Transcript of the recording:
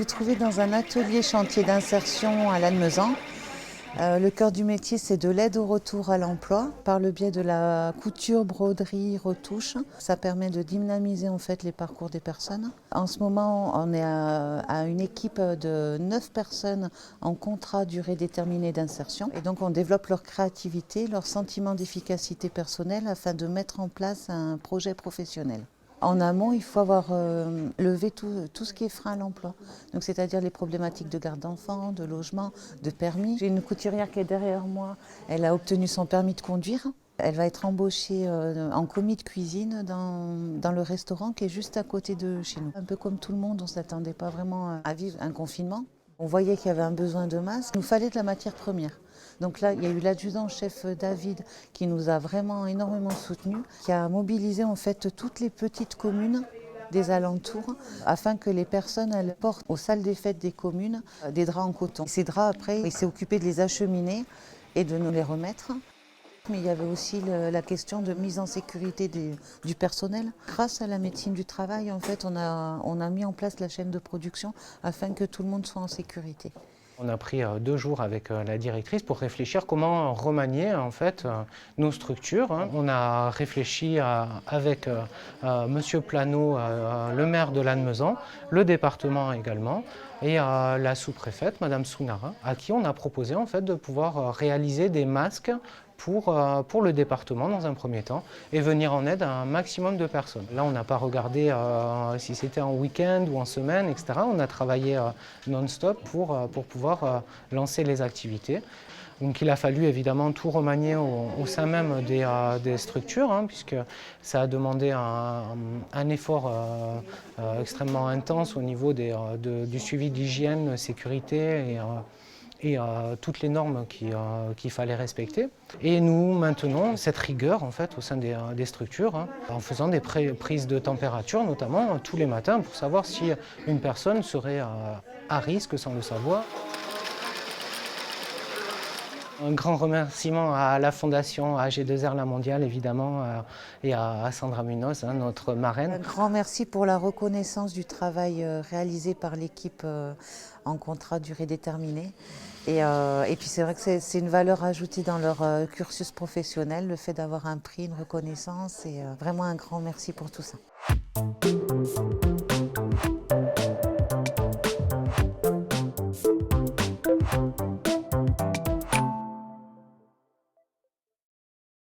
vous trouvez dans un atelier chantier d'insertion à Lannemezan. Le cœur du métier, c'est de l'aide au retour à l'emploi par le biais de la couture, broderie, retouche. Ça permet de dynamiser en fait les parcours des personnes. En ce moment, on est à une équipe de 9 personnes en contrat durée déterminée d'insertion. Et donc, on développe leur créativité, leur sentiment d'efficacité personnelle afin de mettre en place un projet professionnel. En amont, il faut avoir levé tout ce qui est frein à l'emploi. Donc, c'est-à-dire les problématiques de garde d'enfants, de logement, de permis. J'ai une couturière qui est derrière moi. Elle a obtenu son permis de conduire. Elle va être embauchée en commis de cuisine dans le restaurant qui est juste à côté de chez nous. Un peu comme tout le monde, on ne s'attendait pas vraiment à vivre un confinement. On voyait qu'il y avait un besoin de masse. Il nous fallait de la matière première. Donc là, il y a eu l'adjudant-chef David qui nous a vraiment énormément soutenus, qui a mobilisé en fait toutes les petites communes des alentours afin que les personnes elles portent aux salles des fêtes des communes des draps en coton. Ces draps, après, il s'est occupé de les acheminer et de nous les remettre. Mais il y avait aussi la question de mise en sécurité du personnel. Grâce à la médecine du travail, en fait, on a mis en place la chaîne de production afin que tout le monde soit en sécurité. On a pris 2 jours avec la directrice pour réfléchir comment remanier en fait nos structures. On a réfléchi avec Monsieur Plano, le maire de Lannemezan, le département également, et la sous-préfète, Madame Sounara, à qui on a proposé en fait de pouvoir réaliser des masques pour le département dans un premier temps et venir en aide à un maximum de personnes. Là, on n'a pas regardé si c'était en week-end ou en semaine, etc. On a travaillé non-stop pour pouvoir lancer les activités. Donc il a fallu évidemment tout remanier au sein même des structures, puisque ça a demandé un effort extrêmement intense au niveau du suivi d'hygiène, sécurité et toutes les normes qu'il fallait respecter. Et nous maintenons cette rigueur en fait, au sein des structures, en faisant des prises de température, notamment tous les matins, pour savoir si une personne serait à risque sans le savoir. Un grand remerciement à la Fondation AG2R La Mondiale, évidemment, et à Sandra Munoz, notre marraine. Un grand merci pour la reconnaissance du travail réalisé par l'équipe en contrat durée déterminée. Et puis c'est vrai que c'est une valeur ajoutée dans leur cursus professionnel, le fait d'avoir un prix, une reconnaissance, et vraiment un grand merci pour tout ça.